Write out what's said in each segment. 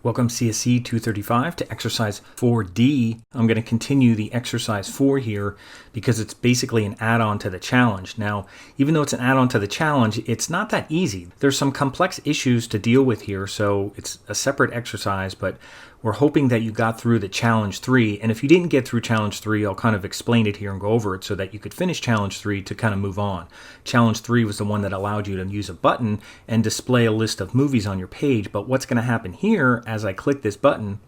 Welcome CSC 235 to exercise 4D. I'm going to continue the exercise 4 here because it's basically an add-on to the challenge. Now, even though it's an add-on to the challenge, it's not that easy. There's some complex issues to deal with here, so it's a separate exercise, but we're hoping that you got through the challenge 3. And if you didn't get through challenge 3, I'll kind of explain it here and go over it so that you could finish challenge 3 to kind of move on. Challenge 3 was the one that allowed you to use a button and display a list of movies on your page. But what's going to happen here as I click this button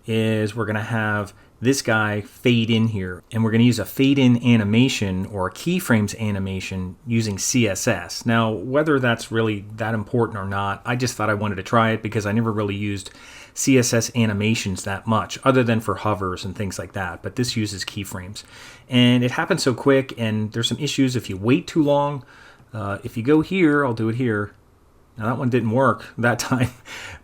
is we're going to have this guy fade in here, and we're going to use a fade in animation or a keyframes animation using CSS. Now, whether that's really that important or not, I just thought I wanted to try it because I never really used CSS animations that much other than for hovers and things like that, but this uses keyframes and it happens so quick, and there's some issues if you wait too long. If you go here, I'll do it here. Now that one didn't work that time,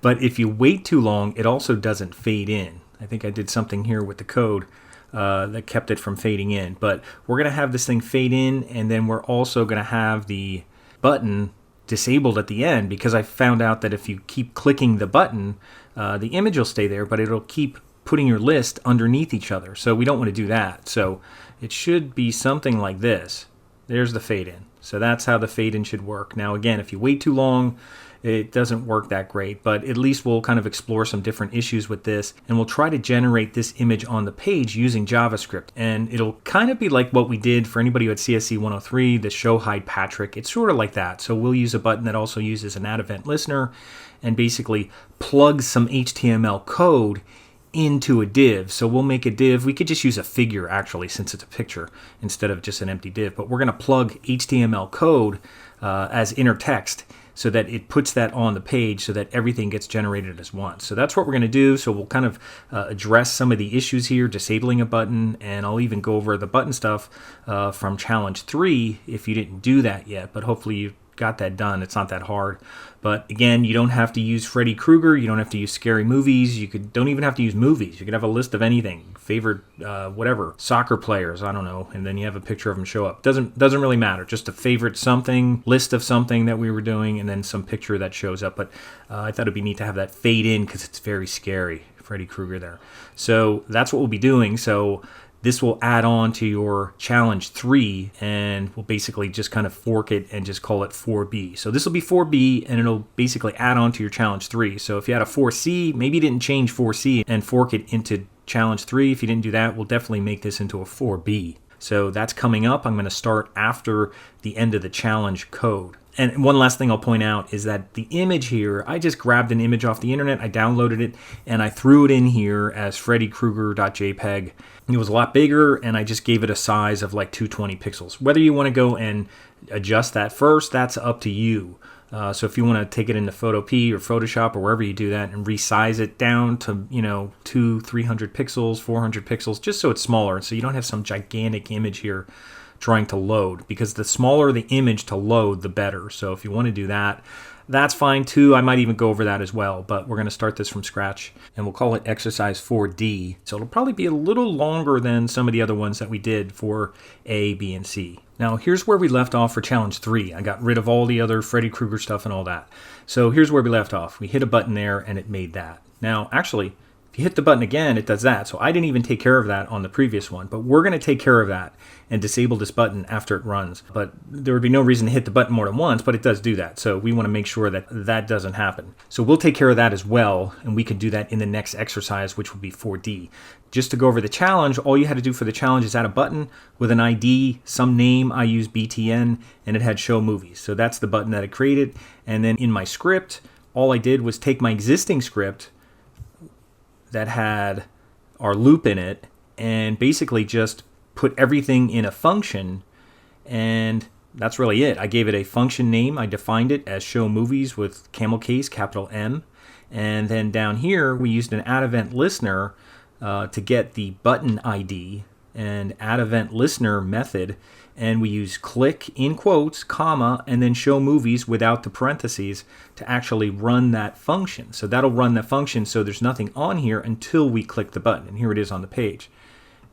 but if you wait too long, it also doesn't fade in. I think I did something here with the code that kept it from fading in, but we're going to have this thing fade in, and then we're also going to have the button disabled at the end because I found out that if you keep clicking the button, the image will stay there, but it'll keep putting your list underneath each other. So we don't want to do that. So it should be something like this. There's the fade in. So that's how the fade in should work. Now again, if you wait too long, it doesn't work that great, but at least we'll kind of explore some different issues with this, and we'll try to generate this image on the page using JavaScript. And it'll kind of be like what we did for anybody who had CSC 103, the show hide Patrick. It's sort of like that. So we'll use a button that also uses an add event listener and basically plugs some HTML code into a div. So we'll make a div. We could just use a figure actually, since it's a picture instead of just an empty div, but we're going to plug HTML code as inner text so that it puts that on the page so that everything gets generated as one. So that's what we're going to do. So we'll kind of address some of the issues here, disabling a button, and I'll even go over the button stuff from challenge 3 if you didn't do that yet, but hopefully you got that done. It's not that hard. But again, you don't have to use Freddy Krueger. You don't have to use scary movies. You don't even have to use movies. You could have a list of anything, favorite whatever, soccer players, I don't know, and then you have a picture of them show up. Doesn't really matter. Just a favorite something, list of something that we were doing, and then some picture that shows up. But I thought it'd be neat to have that fade in because it's very scary, Freddy Krueger there. So that's what we'll be doing. So this will add on to your challenge 3, and we'll basically just kind of fork it and just call it 4B. So this will be 4B, and it'll basically add on to your challenge 3. So if you had a 4C, maybe you didn't change 4C and fork it into challenge 3. If you didn't do that, we'll definitely make this into a 4B. So that's coming up. I'm going to start after the end of the challenge code. And one last thing I'll point out is that the image here, I just grabbed an image off the internet, I downloaded it, and I threw it in here as FreddyKrueger.jpg. It was a lot bigger, and I just gave it a size of like 220 pixels. Whether you want to go and adjust that first, that's up to you. So if you want to take it into Photopea or Photoshop or wherever you do that and resize it down to, 300 pixels, 400 pixels, just so it's smaller, so you don't have some gigantic image here trying to load, because the smaller the image to load, the better. So if you want to do that, that's fine too. I might even go over that as well, but we're going to start this from scratch, and we'll call it exercise 4D. So it'll probably be a little longer than some of the other ones that we did for A, B, and C. Now here's where we left off for challenge 3. I got rid of all the other Freddy Krueger stuff and all that. So here's where we left off. We hit a button there and it made that. Now actually, if you hit the button again, it does that. So I didn't even take care of that on the previous one, but we're going to take care of that and disable this button after it runs. But there would be no reason to hit the button more than once, but it does do that. So we want to make sure that that doesn't happen. So we'll take care of that as well, and we can do that in the next exercise, which will be 4D. Just to go over the challenge, all you had to do for the challenge is add a button with an ID, some name. I used BTN, and it had show movies. So that's the button that it created. And then in my script, all I did was take my existing script that had our loop in it and basically just put everything in a function, and that's really it. I gave it a function name. I defined it as show movies with camel case, capital M, and then down here we used an add event listener to get the button ID and add event listener method, and we use click in quotes, comma, and then show movies without the parentheses to actually run that function. So that'll run the function, so there's nothing on here until we click the button, and here it is on the page.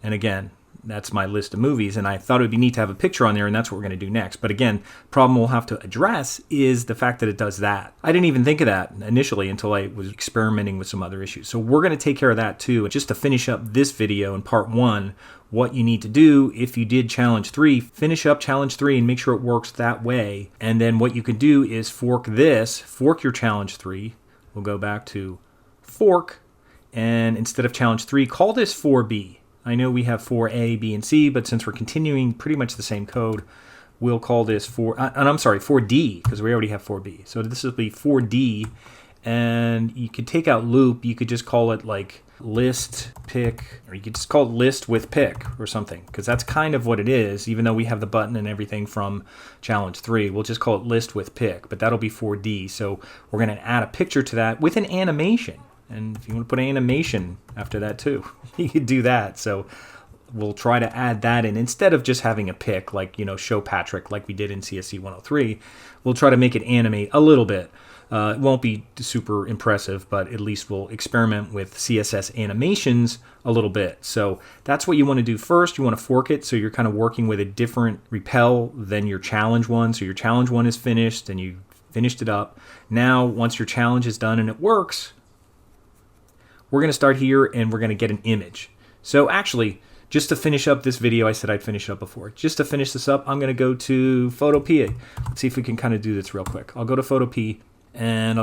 And again, that's my list of movies, and I thought it would be neat to have a picture on there, and that's what we're going to do next. But again, problem we'll have to address is the fact that it does that. I didn't even think of that initially until I was experimenting with some other issues. So we're going to take care of that too. And just to finish up this video in part 1, what you need to do if you did challenge 3, finish up challenge 3 and make sure it works that way. And then what you can do is fork your challenge 3. We'll go back to fork, and instead of challenge 3, call this 4B. I know we have 4A, B, and C, but since we're continuing pretty much the same code, we'll call this 4D, because we already have 4B. So this will be 4D, and you could take out loop. You could just call it like list pick, or you could just call it list with pick or something, because that's kind of what it is. Even though we have the button and everything from challenge 3, we'll just call it list with pick, but that'll be 4D. So we're going to add a picture to that with an animation. And if you want to put an animation after that too, you could do that. So we'll try to add that in instead of just having a pick like, show Patrick like we did in CSC 103. We'll try to make it animate a little bit. It won't be super impressive, but at least we'll experiment with CSS animations a little bit. So that's what you want to do first. You want to fork it so you're kind of working with a different repel than your challenge one. So your challenge one is finished and you finished it up. Now, once your challenge is done and it works, we're going to start here and we're going to get an image. So actually, just to finish up this video, I said I'd finish it up before. Just to finish this up, I'm going to go to Photo P. Let's see if we can kind of do this real quick. I'll go to Photo P and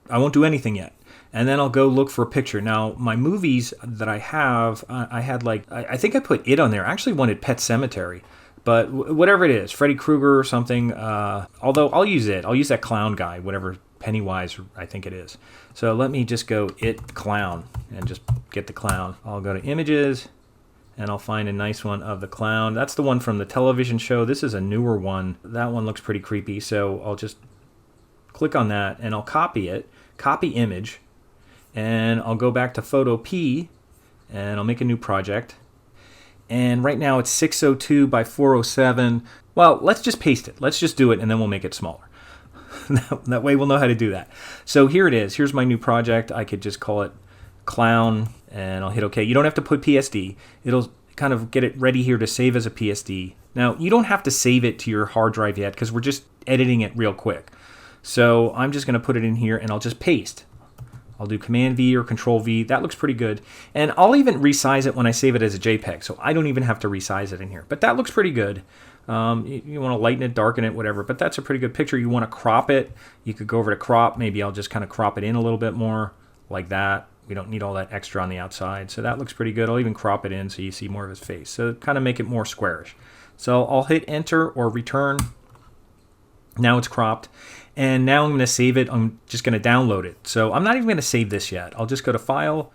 I won't do anything yet. And then I'll go look for a picture. Now, my movies that I have, I think I put it on there. I actually wanted Pet Sematary, but whatever it is, Freddy Krueger or something, although I'll use it. I'll use that clown guy, whatever, Pennywise, I think it is. So let me just go clown and just get the clown. I'll go to images and I'll find a nice one of the clown. That's the one from the television show. This is a newer one. That one looks pretty creepy. So I'll just click on that and I'll copy it, copy image, and I'll go back to Photo P and I'll make a new project. And right now it's 602 by 407. Well, let's just paste it. Let's just do it and then we'll make it smaller. That way we'll know how to do that. So here it is. Here's my new project. I could just call it clown and I'll hit OK. You don't have to put PSD. It'll kind of get it ready here to save as a PSD. Now, you don't have to save it to your hard drive yet because we're just editing it real quick. So I'm just going to put it in here and I'll just paste. I'll do Command V or Control V. That looks pretty good. And I'll even resize it when I save it as a JPEG. So I don't even have to resize it in here. But that looks pretty good. You want to lighten it, darken it, whatever. But that's a pretty good picture. You want to crop it. You could go over to crop. Maybe I'll just kind of crop it in a little bit more like that. We don't need all that extra on the outside. So that looks pretty good. I'll even crop it in so you see more of his face. So kind of make it more squarish. So I'll hit Enter or Return. Now it's cropped. And now I'm going to save it. I'm just going to download it. So I'm not even going to save this yet. I'll just go to File,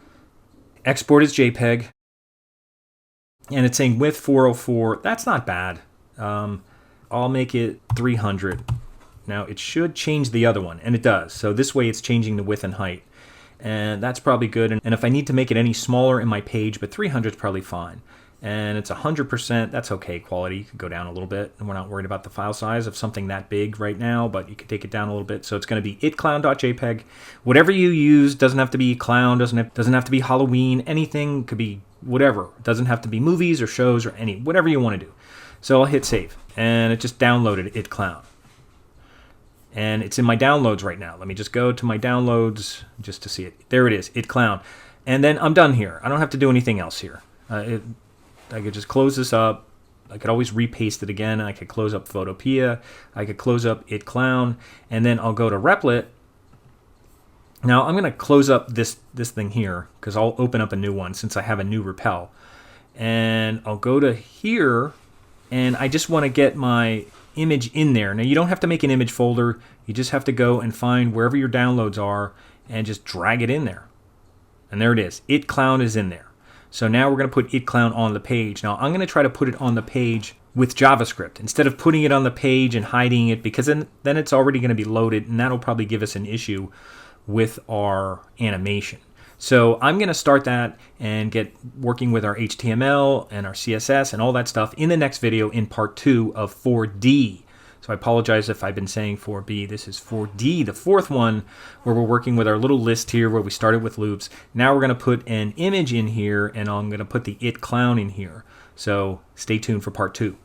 Export as JPEG. And it's saying width 404. That's not bad. I'll make it 300. Now it should change the other one, and it does. So this way it's changing the width and height. And that's probably good. And if I need to make it any smaller in my page, but 300 is probably fine. And it's 100%, that's okay quality. You could go down a little bit, and we're not worried about the file size of something that big right now, but you could take it down a little bit. So it's going to be itclown.jpg. Whatever you use, doesn't have to be clown, doesn't have to be Halloween, anything, could be whatever. It doesn't have to be movies or shows or whatever you want to do. So I'll hit save, and it just downloaded itclown. And it's in my downloads right now. Let me just go to my downloads just to see it. There it is, itclown. And then I'm done here. I don't have to do anything else here. I could just close this up. I could always repaste it again. I could close up Photopea. I could close up itclown. And then I'll go to repl. Now I'm going to close up this thing here because I'll open up a new one since I have a new repel. And I'll go to here, and I just want to get my image in there. Now you don't have to make an image folder. You just have to go and find wherever your downloads are and just drag it in there. And there it is. itclown is in there. So now we're going to put itclown on the page. Now I'm going to try to put it on the page with JavaScript instead of putting it on the page and hiding it, because then it's already going to be loaded, and that'll probably give us an issue with our animation. So I'm going to start that and get working with our HTML and our CSS and all that stuff in the next video in part 2 of 4D. So I apologize if I've been saying 4B. This is 4D, the fourth one, where we're working with our little list here where we started with loops. Now we're going to put an image in here, and I'm going to put the itclown in here. So stay tuned for part 2.